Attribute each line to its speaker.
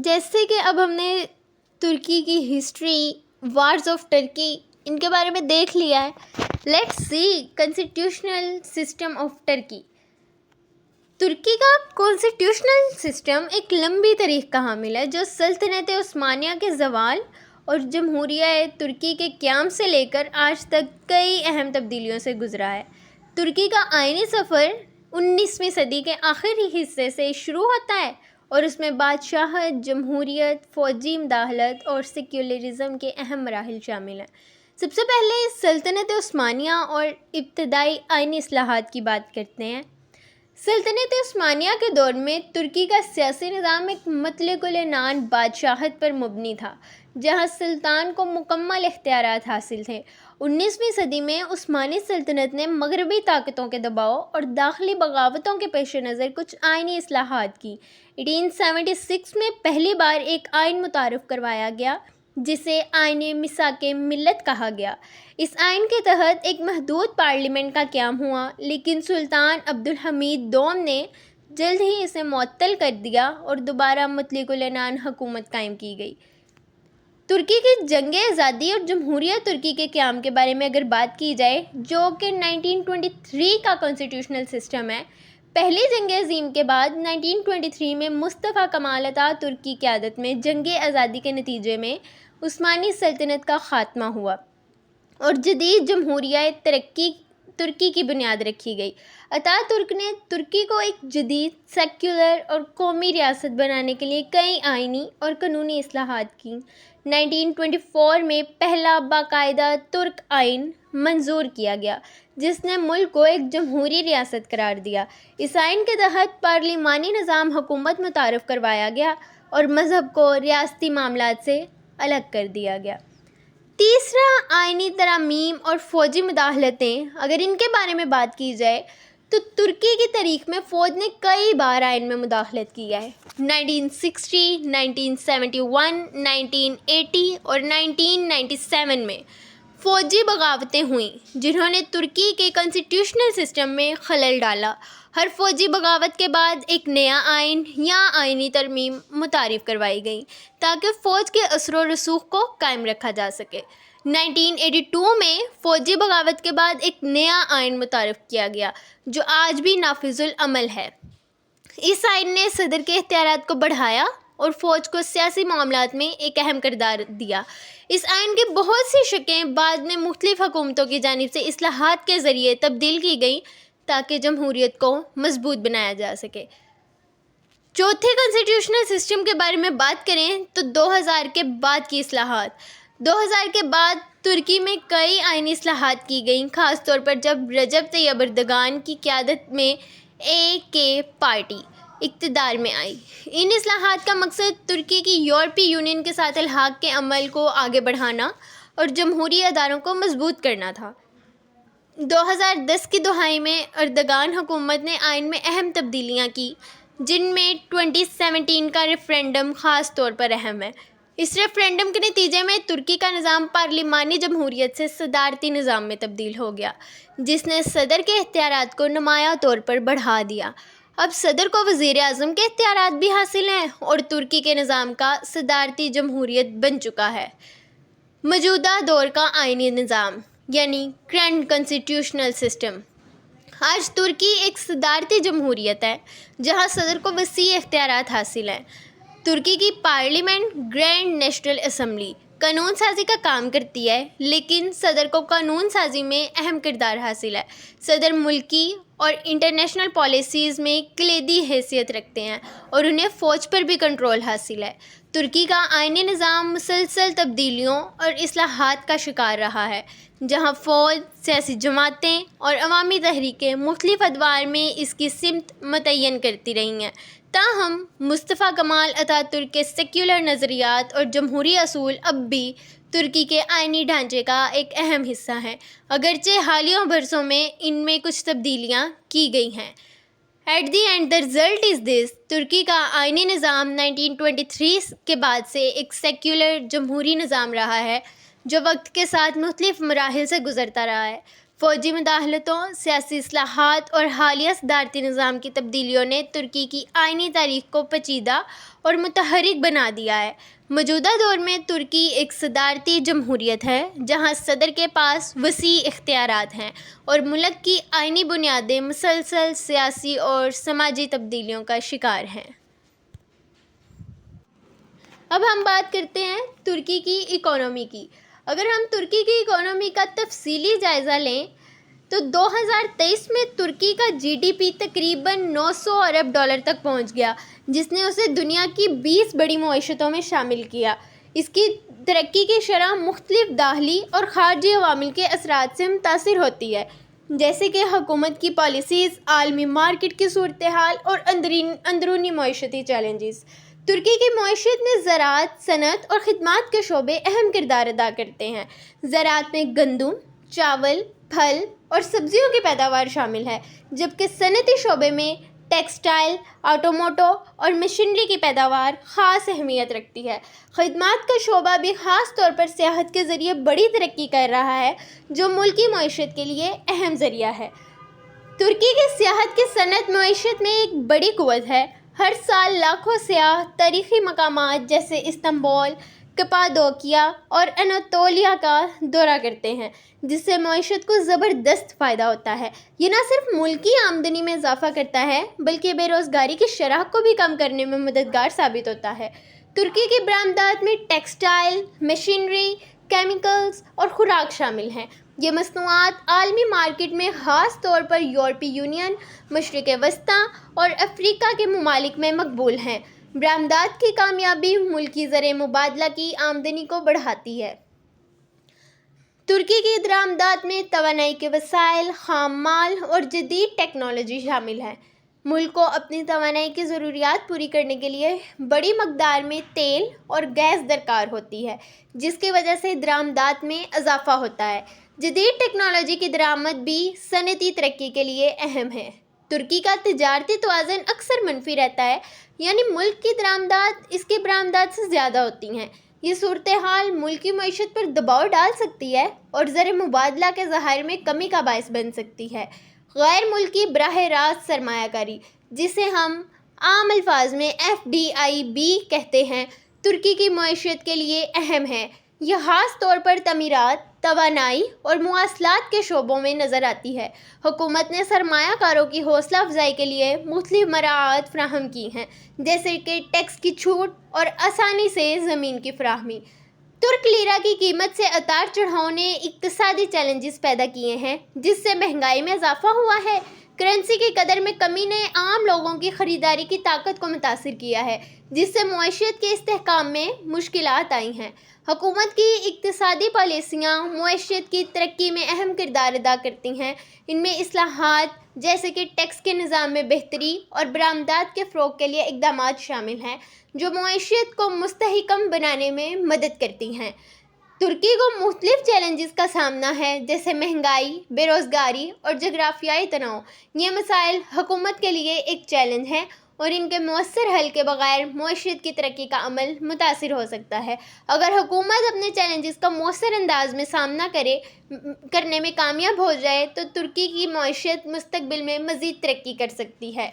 Speaker 1: جیسے کہ اب ہم نے ترکی کی ہسٹری، وارز آف ٹرکی، ان کے بارے میں دیکھ لیا ہے. Let's see constitutional system of Turkey. ترکی کا کانسٹیٹیوشنل سسٹم ایک لمبی تاریخ کا حامل ہے جو سلطنت عثمانیہ کے زوال اور جمہوریہ ترکی کے قیام سے لے کر آج تک کئی اہم تبدیلیوں سے گزرا ہے. ترکی کا آئینی سفر 19ویں صدی کے آخری حصے سے شروع ہوتا ہے اور اس میں بادشاہت، جمہوریت، فوجی مداخلت اور سیکولرزم کے اہم مراحل شامل ہیں. سب سے پہلے سلطنت عثمانیہ اور ابتدائی آئینی اصلاحات کی بات کرتے ہیں. سلطنت عثمانیہ کے دور میں ترکی کا سیاسی نظام ایک مطلق العنان بادشاہت پر مبنی تھا جہاں سلطان کو مکمل اختیارات حاصل تھے. 19ویں صدی میں عثمانی سلطنت نے مغربی طاقتوں کے دباؤ اور داخلی بغاوتوں کے پیش نظر کچھ آئینی اصلاحات کی. 1876 میں پہلی بار ایک آئین متعارف کروایا گیا جسے آئین میثاق ملت کہا گیا. اس آئین کے تحت ایک محدود پارلیمنٹ کا قیام ہوا، لیکن سلطان عبدالحمید دوم نے جلد ہی اسے معطل کر دیا اور دوبارہ مطلق العنان حکومت قائم کی گئی. ترکی کی جنگ آزادی اور جمہوریہ ترکی کے قیام کے بارے میں اگر بات کی جائے، جو کہ 1923 کا کانسٹیٹیوشنل سسٹم ہے. پہلی جنگ عظیم کے بعد 1923 میں مصطفیٰ کمال اتاتürk ترکی قیادت میں جنگ آزادی کے نتیجے میں عثمانی سلطنت کا خاتمہ ہوا اور جدید جمہوریہ ترکی کی بنیاد رکھی گئی. اتاتürk نے ترکی کو ایک جدید، سیکولر اور قومی ریاست بنانے کے لیے کئی آئینی اور قانونی اصلاحات کی. 1924 میں پہلا باقاعدہ ترک آئین منظور کیا گیا جس نے ملک کو ایک جمہوری ریاست قرار دیا. اس آئین کے تحت پارلیمانی نظام حکومت متعارف کروایا گیا اور مذہب کو ریاستی معاملات سے الگ کر دیا گیا. تیسرا، آئینی ترامیم اور فوجی مداخلتیں. اگر ان کے بارے میں بات کی جائے تو ترکی کی تاریخ میں فوج نے کئی بار آئین میں مداخلت کی ہے. 1960، 1971، 1980 اور 1997 میں فوجی بغاوتیں ہوئیں جنہوں نے ترکی کے کانسٹیٹیوشنل سسٹم میں خلل ڈالا. ہر فوجی بغاوت کے بعد ایک نیا آئین یا آئینی ترمیم متعارف کروائی گئی تاکہ فوج کے اثر و رسوخ کو قائم رکھا جا سکے. 1982 میں فوجی بغاوت کے بعد ایک نیا آئین متعارف کیا گیا جو آج بھی نافذ العمل ہے. اس آئین نے صدر کے اختیارات کو بڑھایا اور فوج کو سیاسی معاملات میں ایک اہم کردار دیا. اس آئین کی بہت سی شقیں بعد میں مختلف حکومتوں کی جانب سے اصلاحات کے ذریعے تبدیل کی گئیں تاکہ جمہوریت کو مضبوط بنایا جا سکے. چوتھے کانسٹیٹیوشنل سسٹم کے بارے میں بات کریں تو 2000 کے بعد کی اصلاحات. 2000 کے بعد ترکی میں کئی آئینی اصلاحات کی گئیں، خاص طور پر جب رجب طیب اردگان کی قیادت میں AK پارٹی اقتدار میں آئی. ان اصلاحات کا مقصد ترکی کی یورپی یونین کے ساتھ الحاق کے عمل کو آگے بڑھانا اور جمہوری اداروں کو مضبوط کرنا تھا. 2010 کی دہائی میں اردگان حکومت نے آئین میں اہم تبدیلیاں کی جن میں 2017 کا ریفرینڈم خاص طور پر اہم ہے. اس ریفرینڈم کے نتیجے میں ترکی کا نظام پارلیمانی جمہوریت سے صدارتی نظام میں تبدیل ہو گیا جس نے صدر کے اختیارات کو نمایاں طور پر بڑھا دیا. اب صدر کو وزیر اعظم کے اختیارات بھی حاصل ہیں اور ترکی کے نظام کا صدارتی جمہوریت بن چکا ہے. موجودہ دور کا آئینی نظام یعنی کرنٹ کانسٹیٹیوشنل سسٹم. آج ترکی ایک صدارتی جمہوریت ہے جہاں صدر کو وسیع اختیارات حاصل ہیں. ترکی کی پارلیمنٹ گرینڈ نیشنل اسمبلی قانون سازی کا کام کرتی ہے، لیکن صدر کو قانون سازی میں اہم کردار حاصل ہے. صدر ملکی اور انٹرنیشنل پالیسیز میں کلیدی حیثیت رکھتے ہیں اور انہیں فوج پر بھی کنٹرول حاصل ہے. ترکی کا آئینی نظام مسلسل تبدیلیوں اور اصلاحات کا شکار رہا ہے جہاں فوج، سیاسی جماعتیں اور عوامی تحریکیں مختلف ادوار میں اس کی سمت متعین کرتی رہی ہیں. تاہم مصطفیٰ کمال اتاتürk کے سیکولر نظریات اور جمہوری اصول اب بھی ترکی کے آئینی ڈھانچے کا ایک اہم حصہ ہیں، اگرچہ حالیہ برسوں میں ان میں کچھ تبدیلیاں کی گئی ہیں. At the end the result is this: ترکی کا آئینی نظام 1923 کے بعد سے ایک سیکولر جمہوری نظام رہا ہے جو وقت کے ساتھ مختلف مراحل سے گزرتا رہا ہے. فوجی مداخلتوں، سیاسی اصلاحات اور حالیہ صدارتی نظام کی تبدیلیوں نے ترکی کی آئینی تاریخ کو پیچیدہ اور متحرک بنا دیا ہے۔ موجودہ دور میں ترکی ایک صدارتی جمہوریت ہے جہاں صدر کے پاس وسیع اختیارات ہیں اور ملک کی آئینی بنیادیں مسلسل سیاسی اور سماجی تبدیلیوں کا شکار ہیں۔ اب ہم بات کرتے ہیں ترکی کی اکانومی کی۔ اگر ہم ترکی کی اکانومی کا تفصیلی جائزہ لیں تو 2023 میں ترکی کا GDP تقریباً 900 ارب ڈالر تک پہنچ گیا، جس نے اسے دنیا کی 20 بڑی معیشتوں میں شامل کیا۔ اس کی ترقی کی شرح مختلف داخلی اور خارجی عوامل کے اثرات سے متاثر ہوتی ہے، جیسے کہ حکومت کی پالیسیز، عالمی مارکیٹ کی صورتحال اور اندرونی معیشتی چیلنجز۔ ترکی کی معیشت میں زراعت، صنعت اور خدمات کے شعبے اہم کردار ادا کرتے ہیں۔ زراعت میں گندم، چاول، پھل اور سبزیوں کی پیداوار شامل ہے، جبکہ صنعتی شعبے میں ٹیکسٹائل، آٹوموٹو اور مشینری کی پیداوار خاص اہمیت رکھتی ہے۔ خدمات کا شعبہ بھی خاص طور پر سیاحت کے ذریعے بڑی ترقی کر رہا ہے، جو ملکی معیشت کے لیے اہم ذریعہ ہے۔ ترکی کی سیاحت کی صنعت معیشت میں ایک بڑی قوت ہے۔ ہر سال لاکھوں سیاح تاریخی مقامات جیسے استنبول، کپادوکیا اور اناطولیہ کا دورہ کرتے ہیں، جس سے معیشت کو زبردست فائدہ ہوتا ہے۔ یہ نہ صرف ملکی آمدنی میں اضافہ کرتا ہے بلکہ بے روزگاری کی شرح کو بھی کم کرنے میں مددگار ثابت ہوتا ہے۔ ترکی کی برآمدات میں ٹیکسٹائل، مشینری، کیمیکلز اور خوراک شامل ہیں۔ یہ مصنوعات عالمی مارکیٹ میں خاص طور پر یورپی یونین، مشرق وسطیٰ اور افریقہ کے ممالک میں مقبول ہیں۔ برآمدات کی کامیابی ملکی زر مبادلہ کی آمدنی کو بڑھاتی ہے۔ ترکی کی درآمدات میں توانائی کے وسائل، خام مال اور جدید ٹیکنالوجی شامل ہے۔ ملک کو اپنی توانائی کی ضروریات پوری کرنے کے لیے بڑی مقدار میں تیل اور گیس درکار ہوتی ہے، جس کی وجہ سے درآمدات میں اضافہ ہوتا ہے۔ جدید ٹیکنالوجی کی درآمد بھی صنعتی ترقی کے لیے اہم ہے۔ ترکی کا تجارتی توازن اکثر منفی رہتا ہے، یعنی ملک کی درآمدات اس کی برآمدات سے زیادہ ہوتی ہیں۔ یہ صورتحال ملکی معیشت پر دباؤ ڈال سکتی ہے اور زر مبادلہ کے ذخائر میں کمی کا باعث بن سکتی ہے۔ غیر ملکی براہ راست سرمایہ کاری، جسے ہم عام الفاظ میں FDIB کہتے ہیں، ترکی کی معیشت کے لیے اہم ہے۔ یہ خاص طور پر تعمیرات، توانائی اور مواصلات کے شعبوں میں نظر آتی ہے۔ حکومت نے سرمایہ کاروں کی حوصلہ افزائی کے لیے مختلف مراعات فراہم کی ہیں، جیسے کہ ٹیکس کی چھوٹ اور آسانی سے زمین کی فراہمی۔ ترک لیرہ کی قیمت سے اتار چڑھاؤ نے اقتصادی چیلنجز پیدا کیے ہیں، جس سے مہنگائی میں اضافہ ہوا ہے۔ کرنسی کی قدر میں کمی نے عام لوگوں کی خریداری کی طاقت کو متاثر کیا ہے، جس سے معیشت کے استحکام میں مشکلات آئی ہیں۔ حکومت کی اقتصادی پالیسیاں معیشت کی ترقی میں اہم کردار ادا کرتی ہیں۔ ان میں اصلاحات جیسے کہ ٹیکس کے نظام میں بہتری اور برآمدات کے فروغ کے لیے اقدامات شامل ہیں، جو معیشت کو مستحکم بنانے میں مدد کرتی ہیں۔ ترکی کو مختلف چیلنجز کا سامنا ہے، جیسے مہنگائی، بے روزگاری اور جغرافیائی تنوع۔ یہ مسائل حکومت کے لیے ایک چیلنج ہیں اور ان کے مؤثر حل کے بغیر معیشت کی ترقی کا عمل متاثر ہو سکتا ہے۔ اگر حکومت اپنے چیلنجز کا مؤثر انداز میں سامنا کرنے میں کامیاب ہو جائے تو ترکی کی معیشت مستقبل میں مزید ترقی کر سکتی ہے۔